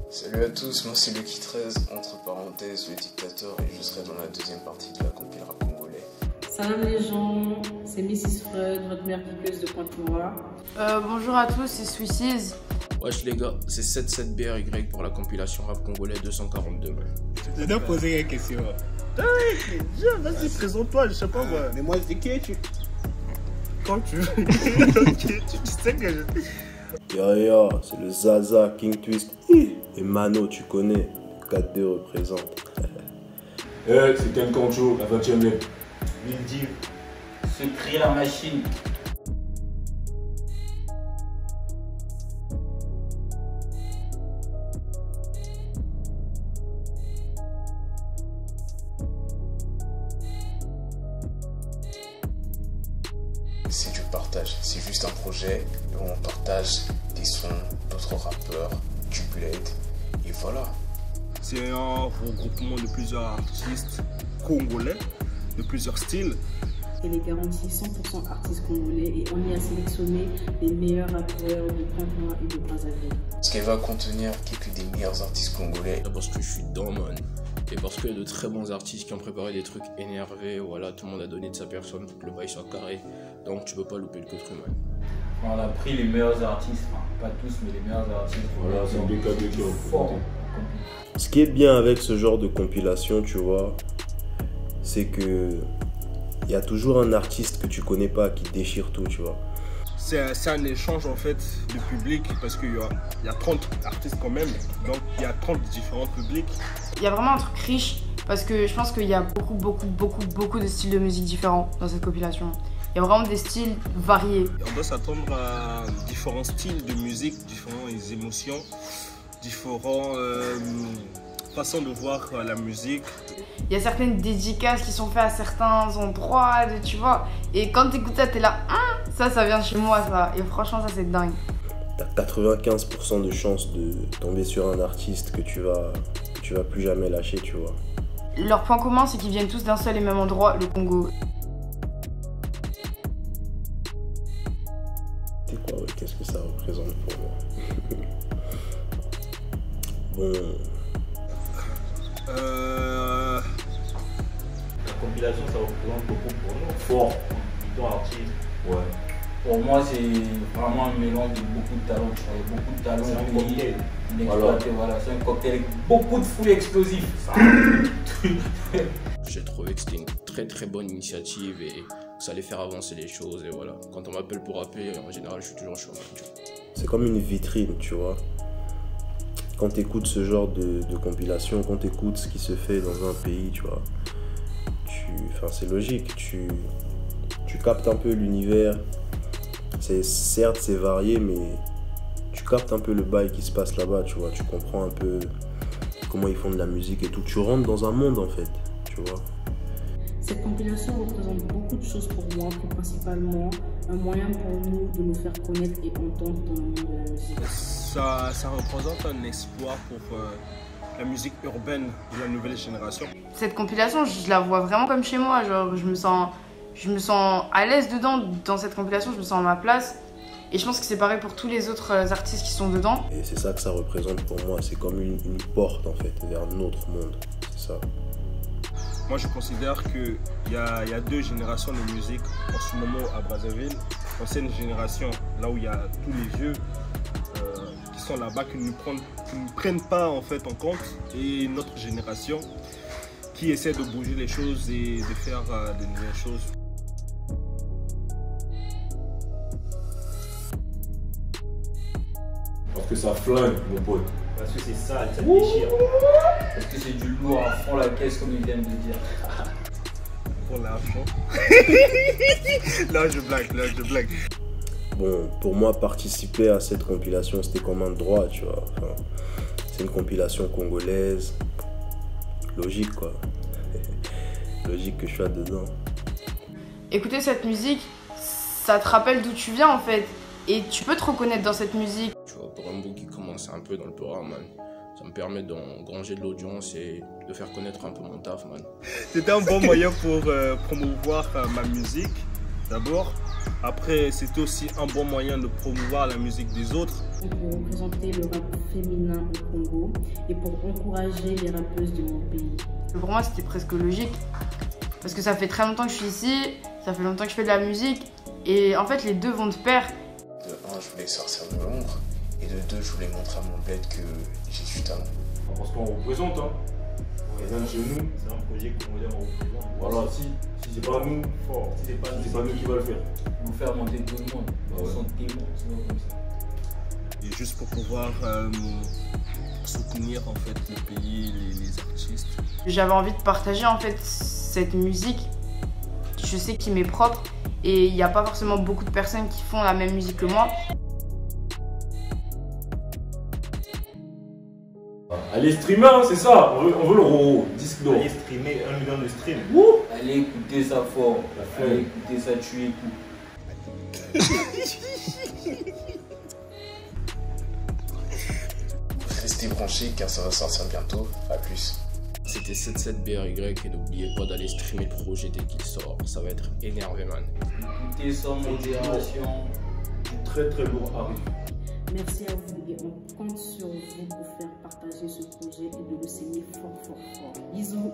Salut à tous, moi c'est Lucky 13, entre parenthèses le dictateur, et je serai dans la deuxième partie de la compil rap congolais. Salam les gens, c'est Mrs Freud, votre mère piqueuse de Pointe-Noire. Bonjour à tous, c'est Swissies. Wesh les gars, c'est 77BRY pour la compilation rap congolais 242 man. Je dois poser une question. Vas-y, présente-toi, je sais pas moi. Mais moi je dis qui es-tu? Quand tu veux. tu sais que je... Ya, c'est le Zaza, King Twist. Et Mano, tu connais. 4-2 représente. C'est Ken Kancho, la 20ème lettre. Lil Div, Secret la machine. C'est du partage, c'est juste un projet où on partage des sons d'autres rappeurs, du bled, et voilà. C'est un regroupement de plusieurs artistes congolais, de plusieurs styles. Elle est garantie 100% artistes congolais et on y a sélectionné les meilleurs rappeurs de Pointe-Noire et de Brazzaville. Ce qu'elle va contenir quelques des meilleurs artistes congolais. Parce que je suis dedans man. Et parce qu'il y a de très bons artistes qui ont préparé des trucs énervés, voilà, tout le monde a donné de sa personne pour que le bail soit carré. Donc tu peux pas louper le queutru man. On a pris les meilleurs artistes, enfin pas tous mais les meilleurs artistes. Voilà, c'est BKB qui est fort. Ce qui est bien avec ce genre de compilation, tu vois, c'est que il y a toujours un artiste que tu connais pas qui déchire tout, tu vois. C'est un échange en fait de public parce qu'il y a 30 artistes quand même, donc il y a 30 différents publics. Il y a vraiment un truc riche parce que je pense qu'il y a beaucoup de styles de musique différents dans cette compilation. Il y a vraiment des styles variés. On doit s'attendre à différents styles de musique, différentes émotions, différentes façons de voir la musique. Il y a certaines dédicaces qui sont faites à certains endroits, tu vois. Et quand tu écoutes ça, t'es là, ça vient de chez moi, ça. Et franchement, ça, c'est dingue. T'as 95% de chances de tomber sur un artiste que tu vas plus jamais lâcher, tu vois. Leur point commun, c'est qu'ils viennent tous d'un seul et même endroit, le Congo. C'est quoi, ouais, qu'est-ce que ça représente pour moi? Bon... La compilation ça représente beaucoup pour nous. Fort, plutôt artiste. Ouais. Pour moi c'est vraiment un mélange de beaucoup de talents. Beaucoup de talents. C'est un cocktail. Voilà, c'est un cocktail avec beaucoup de fouilles explosifs. J'ai trouvé que c'était une très bonne initiative et ça allait faire avancer les choses et voilà. Quand on m'appelle pour rapper, en général je suis toujours chaud. C'est comme une vitrine, tu vois. Quand tu écoutes ce genre de compilation, quand tu écoutes ce qui se fait dans un pays, tu vois, c'est logique, tu captes un peu l'univers. Certes, c'est varié, mais tu captes un peu le bail qui se passe là-bas, tu vois. Tu comprends un peu comment ils font de la musique et tout. Tu rentres dans un monde, en fait, tu vois. Cette compilation représente beaucoup de choses pour moi, plus principalement un moyen pour nous de nous faire connaître et entendre dans le monde de la musique. Ça représente un espoir pour la musique urbaine de la nouvelle génération. Cette compilation, je la vois vraiment comme chez moi. Genre, je me sens à l'aise dedans. Dans cette compilation, je me sens à ma place. Et je pense que c'est pareil pour tous les autres artistes qui sont dedans. Et c'est ça que ça représente pour moi. C'est comme une porte, en fait, vers un autre monde. C'est ça. Moi, je considère qu'il y a deux générations de musique en ce moment à Brazzaville. L'ancienne génération, là où il y a tous les vieux qui sont là-bas, qui ne prennent pas en fait en compte. Et notre génération qui essaie de bouger les choses et de faire de nouvelles choses. Parce que ça flingue, mon pote. Parce que c'est ça déchire. Parce que c'est du lourd à fond la caisse comme ils viennent de dire. Pour l'argent. Là je blague. Bon, pour moi, participer à cette compilation, c'était comme un droit, tu vois. Enfin, c'est une compilation congolaise. Logique, quoi. Logique que je sois dedans. Écouter cette musique, ça te rappelle d'où tu viens, en fait. Et tu peux te reconnaître dans cette musique. Tu vois, pour un bout qui commence un peu dans le peur, man, ça me permet d'engranger de l'audience et de faire connaître un peu mon taf, man. C'était un bon moyen pour promouvoir ma musique, d'abord. Après, c'était aussi un bon moyen de promouvoir la musique des autres. Pour représenter le rap féminin au Congo, et pour encourager les rappeuses de mon pays. Pour moi, c'était presque logique parce que ça fait très longtemps que je suis ici, ça fait longtemps que je fais de la musique et en fait, les deux vont de pair. De un, je voulais sortir de l'ombre et de deux, je voulais montrer à mon bled que j'ai du talent. Parce qu'on représente, hein. Et même chez nous, C'est un projet qu'on représente. voilà, si c'est pas nous, si c'est pas nous qui va le faire. Vous faire monter tout le monde. Ils sont témoins, sinon comme ça. Et juste pour pouvoir soutenir en fait le pays, les artistes. J'avais envie de partager en fait cette musique. Je sais qu'il m'est propre et il n'y a pas forcément beaucoup de personnes qui font la même musique que moi. Allez streamer, hein, c'est ça, on veut le roro, disque d'or. Allez streamer 1 million de streams. Allez écouter ça fort. Allez écouter ça tuer tout. Restez branchés car ça va sortir bientôt. À plus. C'était 77BRY et n'oubliez pas d'aller streamer le projet dès qu'il sort. Ça va être énervé, man. Écoutez sans modération. Du très très lourd arrive. Merci à vous et on compte sur vous pour faire partager ce projet et de le saigner fort, fort, fort. Bisous.